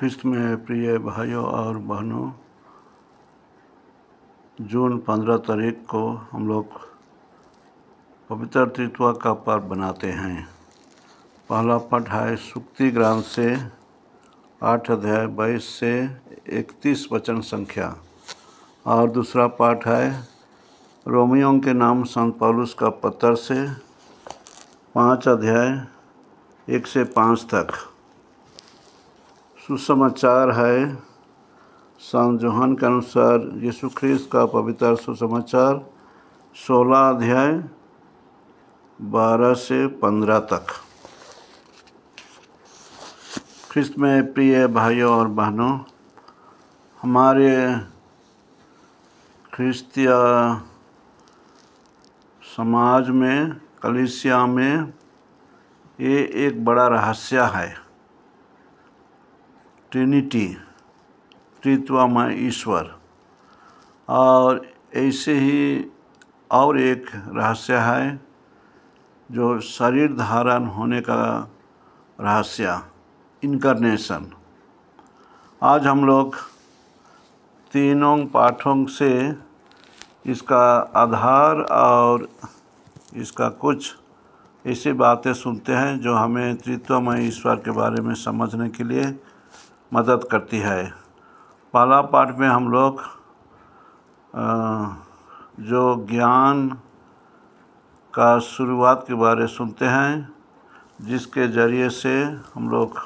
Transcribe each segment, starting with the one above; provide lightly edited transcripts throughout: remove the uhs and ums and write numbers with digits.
ख्रिस्त में प्रिय भाइयों और बहनों, जून 15 तारीख को हम लोग पवित्र त्रित्व का पर्व बनाते हैं। पहला पाठ है सुक्ति ग्रंथ से 8 अध्याय 22 से 31 वचन संख्या, और दूसरा पाठ है रोमियों के नाम संत पौलुस का पत्र से 5 अध्याय 1 से 5 तक। सुसमाचार है संत यूहन्ना के अनुसार यीशु ख्रिस्त का पवित्र सुसमाचार 16 अध्याय 12 से 15 तक। ख्रिस्त में प्रिय भाइयों और बहनों, हमारे ख्रिस्तीय समाज में, कलीसिया में ये एक बड़ा रहस्य है। ट्रिनिटी, त्रित्वमय ईश्वर। और ऐसे ही और एक रहस्य है जो शरीर धारण होने का रहस्य, इनकारनेशन। आज हम लोग तीनों पाठों से इसका आधार और इसका कुछ ऐसी बातें सुनते हैं जो हमें त्रित्वमय ईश्वर के बारे में समझने के लिए मदद करती है। पहला पाठ में हम लोग जो ज्ञान का शुरुआत के बारे सुनते हैं, जिसके ज़रिए से हम लोग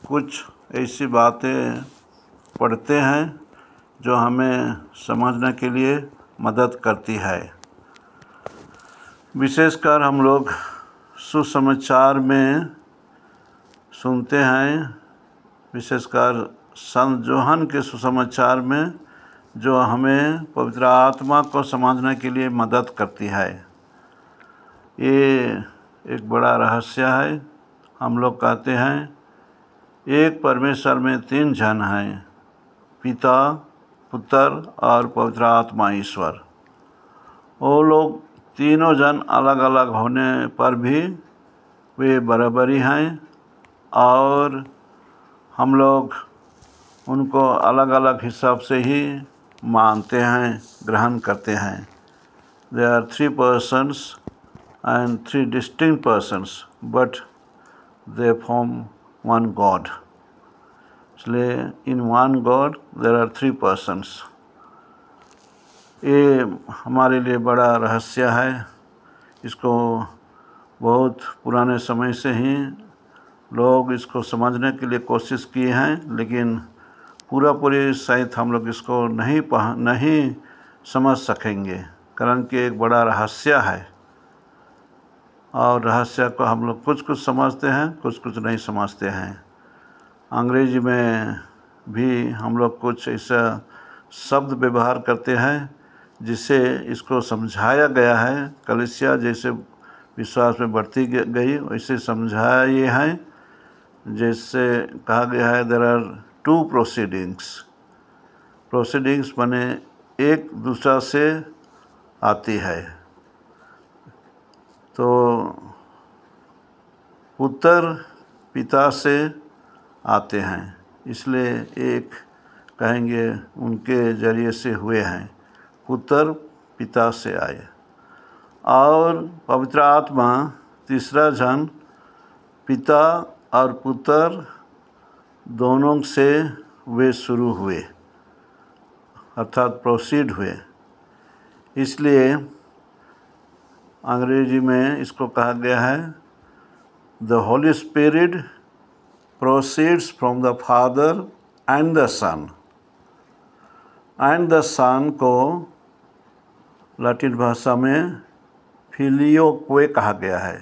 कुछ ऐसी बातें पढ़ते हैं जो हमें समझने के लिए मदद करती है। विशेषकर हम लोग सुसमाचार में सुनते हैं, विशेषकर संत यूहन्ना के सुसमाचार में, जो हमें पवित्र आत्मा को समझने के लिए मदद करती है। ये एक बड़ा रहस्य है। हम लोग कहते हैं एक परमेश्वर में 3 जन हैं, पिता, पुत्र और पवित्र आत्मा ईश्वर। वो लोग तीनों जन अलग अलग होने पर भी वे बराबरी हैं, और हम लोग उनको अलग अलग हिसाब से ही मानते हैं, ग्रहण करते हैं। There are 3 persons and 3 distinct persons, but they form one God. इसलिए in one God there are 3 persons. ये हमारे लिए बड़ा रहस्य है। इसको बहुत पुराने समय से ही लोग इसको समझने के लिए कोशिश किए हैं, लेकिन पूरी सहित हम लोग इसको नहीं समझ सकेंगे, कारण कि एक बड़ा रहस्य है। और रहस्य को हम लोग कुछ समझते हैं, कुछ नहीं समझते हैं। अंग्रेजी में भी हम लोग कुछ ऐसा शब्द व्यवहार करते हैं जिससे इसको समझाया गया है। कलीसिया जैसे विश्वास में बढ़ती गई, वैसे समझाया ये है। जैसे कहा गया है देयर आर 2 प्रोसीडिंग्स माने एक दूसरा से आती है। तो पुत्र पिता से आते हैं, इसलिए एक कहेंगे उनके ज़रिए से हुए हैं। पुत्र पिता से आए, और पवित्र आत्मा तीसरा जन पिता और पुत्र दोनों से वे शुरू हुए, अर्थात प्रोसीड हुए। इसलिए अंग्रेजी में इसको कहा गया है the Holi spirit proceeds from the father and the sun. And the son को लैटिन भाषा में फिलियो क्वे कहा गया है।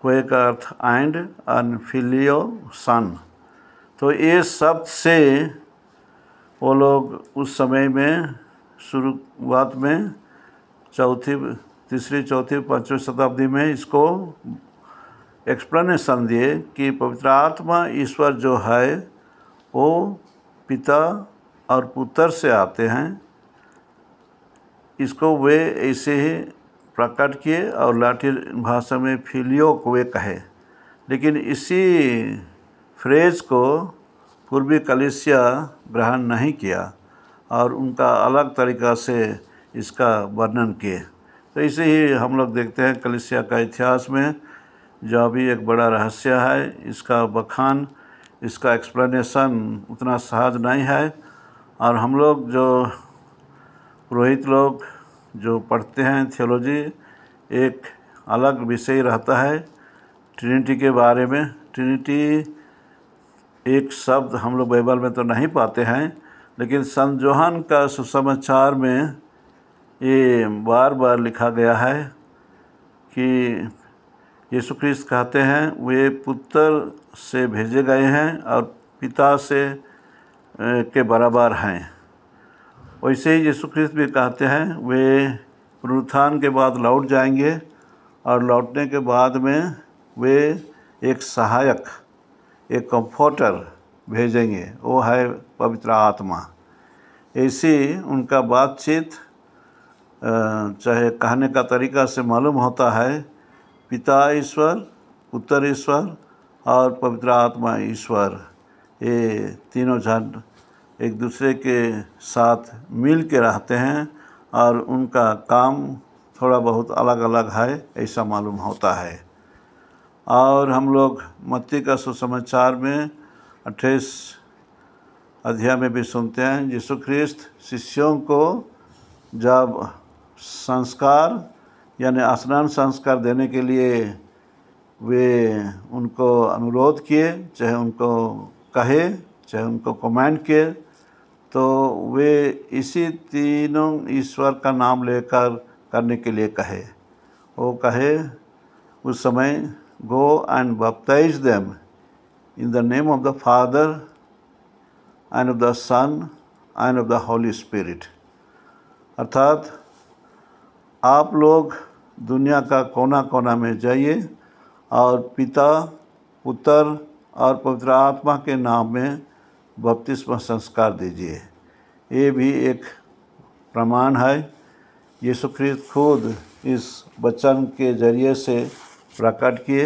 क्वे का अर्थ एंड फिलियो सन। तो ये शब्द से वो लोग उस समय में शुरुआत में तीसरी, चौथी, 5वीं शताब्दी में इसको एक्सप्लेनेशन दिए कि पवित्र आत्मा ईश्वर जो है वो पिता और पुत्र से आते हैं। इसको वे ऐसे ही प्रकट किए और लैटिन भाषा में फिलियो क्वे कहे। लेकिन इसी फ्रेज को पूर्वी कलीसिया ग्रहण नहीं किया और उनका अलग तरीक़ा से इसका वर्णन किए। तो इसे ही हम लोग देखते हैं कलीसिया का इतिहास में, जो अभी एक बड़ा रहस्य है, इसका बखान, इसका एक्सप्लेनेशन उतना सहज नहीं है। और हम लोग जो पुरोहित लोग जो पढ़ते हैं थियोलॉजी, एक अलग विषय रहता है ट्रिनिटी के बारे में। ट्रिनिटी एक शब्द हम लोग बाइबल में तो नहीं पाते हैं, लेकिन संत जोहन का सुसमाचार में ये बार बार लिखा गया है कि यीशु ख्रिस्त कहते हैं वे पुत्र से भेजे गए हैं और पिता से के बराबर हैं। वैसे ही यीशु ख्रिस्त भी कहते हैं वे पुनरुत्थान के बाद लौट जाएंगे और लौटने के बाद में वे एक सहायक, एक कंफर्टर भेजेंगे, वो है पवित्र आत्मा। ऐसी उनका बातचीत चाहे कहने का तरीका से मालूम होता है, पिता ईश्वर, पुत्र ईश्वर और पवित्र आत्मा ईश्वर, ये तीनों जन एक दूसरे के साथ मिल के रहते हैं और उनका काम थोड़ा बहुत अलग अलग है, ऐसा मालूम होता है। और हम लोग मत्ती का सुसमाचार में 28 अध्याय में भी सुनते हैं, यीशु ख्रिस्त शिष्यों को जब संस्कार यानी स्नान संस्कार देने के लिए वे उनको अनुरोध किए, चाहे उनको कहे, चाहे उनको कमेंड किए, तो वे इसी तीनों ईश्वर का नाम लेकर करने के लिए कहे। वो कहे उस समय, go and baptize them in the name of the father and of the sun and of the Holi Spirit. अर्थात आप लोग दुनिया का कोना कोना में जाइए और पिता, पुत्र और पवित्र आत्मा के नाम में बपतिस्मा संस्कार दीजिए। ये भी एक प्रमाण है। यीशु ख्रिस्त खुद इस वचन के जरिए से प्रकट किए,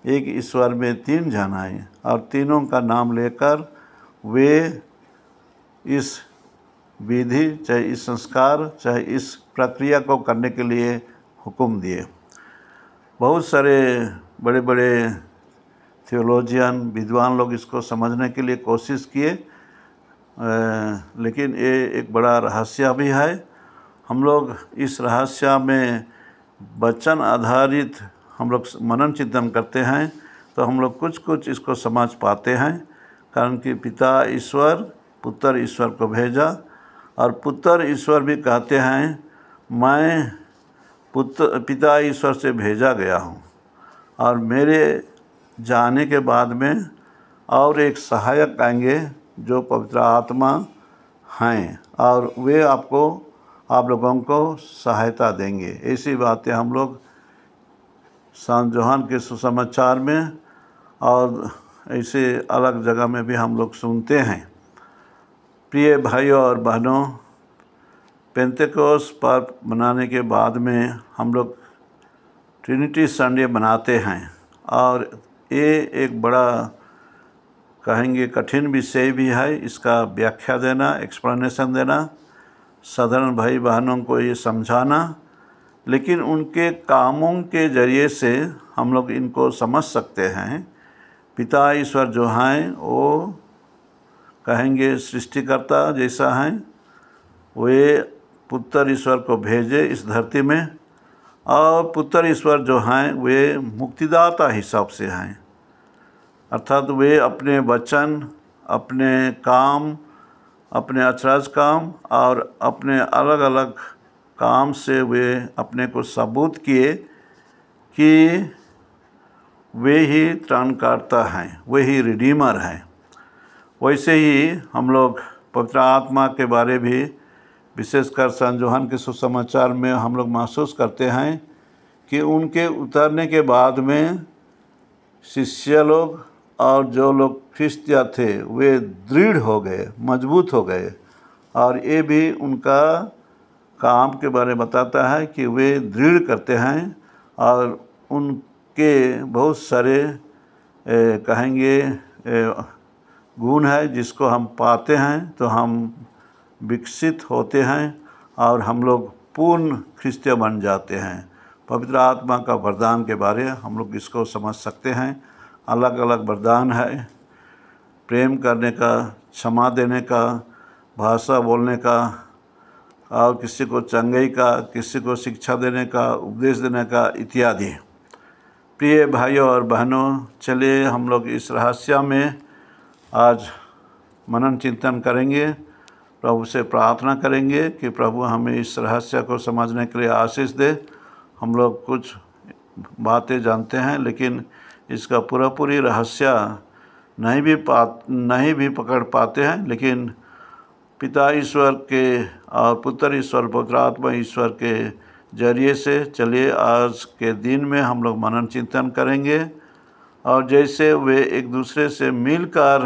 एक ईश्वर में तीन जन हैं और तीनों का नाम लेकर वे इस विधि, चाहे इस संस्कार, चाहे इस प्रक्रिया को करने के लिए हुक्म दिए। बहुत सारे बड़े बड़े थियोलॉजियन, विद्वान लोग इसको समझने के लिए कोशिश किए, लेकिन ये एक बड़ा रहस्य भी है। हम लोग इस रहस्य में वचन आधारित हम लोग मनन चिंतन करते हैं, तो हम लोग कुछ कुछ इसको समझ पाते हैं। कारण कि पिता ईश्वर, पुत्र ईश्वर को भेजा और पुत्र ईश्वर भी कहते हैं मैं पिता ईश्वर से भेजा गया हूँ और मेरे जाने के बाद में और एक सहायक आएंगे जो पवित्र आत्मा हैं और वे आप लोगों को सहायता देंगे। ऐसी बातें हम लोग संत जोहन के सुसमाचार में और ऐसे अलग जगह में भी हम लोग सुनते हैं। प्रिय भाइयों और बहनों, पेंतेकोस्त पर्व मनाने के बाद में हम लोग ट्रिनिटी संडे मनाते हैं और ये एक बड़ा कहेंगे कठिन विषय भी है। इसका व्याख्या देना, एक्सप्लेनेशन देना, साधारण भाई बहनों को ये समझाना, लेकिन उनके कामों के ज़रिए से हम लोग इनको समझ सकते हैं। पिता ईश्वर जो हैं वो कहेंगे सृष्टिकर्ता जैसा हैं, वे पुत्र ईश्वर को भेजे इस धरती में और पुत्र ईश्वर जो हैं वे मुक्तिदाता हिसाब से हैं। अर्थात वे अपने वचन, अपने काम, अपने अचरज काम और अपने अलग अलग काम से वे अपने को सबूत किए कि वे ही त्राणकर्ता हैं, वे ही रिडीमर हैं। वैसे ही हम लोग पवित्र आत्मा के बारे भी विशेषकर संत जोहन के सुसमाचार में हम लोग महसूस करते हैं कि उनके उतरने के बाद में शिष्य लोग और जो लोग ख्रिस्तिया थे वे दृढ़ हो गए, मजबूत हो गए। और ये भी उनका काम के बारे में बताता है कि वे दृढ़ करते हैं और उनके बहुत सारे कहेंगे गुण है जिसको हम पाते हैं तो हम विकसित होते हैं और हम लोग पूर्ण ख्रिस्तीय बन जाते हैं। पवित्र आत्मा का वरदान के बारे हम लोग इसको समझ सकते हैं। अलग अलग वरदान है, प्रेम करने का, क्षमा देने का, भाषा बोलने का, और किसी को चंगाई का, किसी को शिक्षा देने का, उपदेश देने का इत्यादि। प्रिय भाइयों और बहनों, चलिए हम लोग इस रहस्य में आज मनन चिंतन करेंगे। प्रभु से प्रार्थना करेंगे कि प्रभु हमें इस रहस्य को समझने के लिए आशीष दे। हम लोग कुछ बातें जानते हैं लेकिन इसका पूरी रहस्य नहीं भी पकड़ पाते हैं, लेकिन पिता ईश्वर के और पुत्र ईश्वर, पवित्र आत्मा ईश्वर के जरिए से चलिए आज के दिन में हम लोग मनन चिंतन करेंगे। और जैसे वे एक दूसरे से मिलकर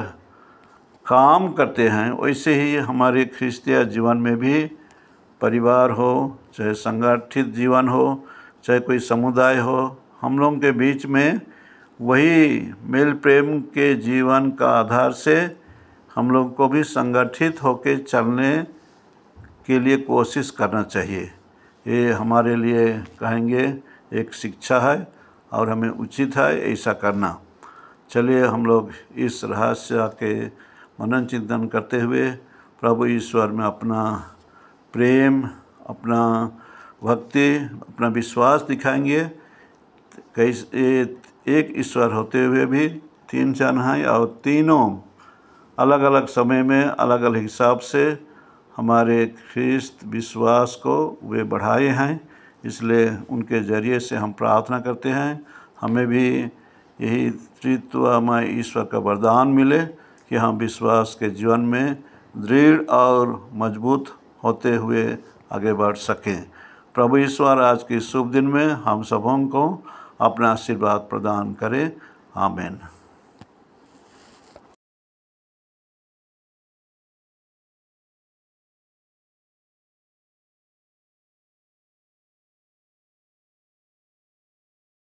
काम करते हैं वैसे ही हमारे ख्रिस्तीय जीवन में भी, परिवार हो चाहे संगठित जीवन हो चाहे कोई समुदाय हो, हम लोगों के बीच में वही मेल प्रेम के जीवन का आधार से हम लोग को भी संगठित होकर चलने के लिए कोशिश करना चाहिए। ये हमारे लिए कहेंगे एक शिक्षा है और हमें उचित है ऐसा करना। चलिए हम लोग इस रहस्य के मनन चिंतन करते हुए प्रभु ईश्वर में अपना प्रेम, अपना भक्ति, अपना विश्वास दिखाएंगे। एक ईश्वर होते हुए भी तीन जन हैं और तीनों अलग अलग समय में अलग अलग हिसाब से हमारे ख्रिस्त विश्वास को वे बढ़ाए हैं। इसलिए उनके ज़रिए से हम प्रार्थना करते हैं हमें भी यही त्रित्वमय ईश्वर का वरदान मिले कि हम विश्वास के जीवन में दृढ़ और मजबूत होते हुए आगे बढ़ सकें। प्रभु ईश्वर आज के शुभ दिन में हम सबों को अपना आशीर्वाद प्रदान करें। आमीन।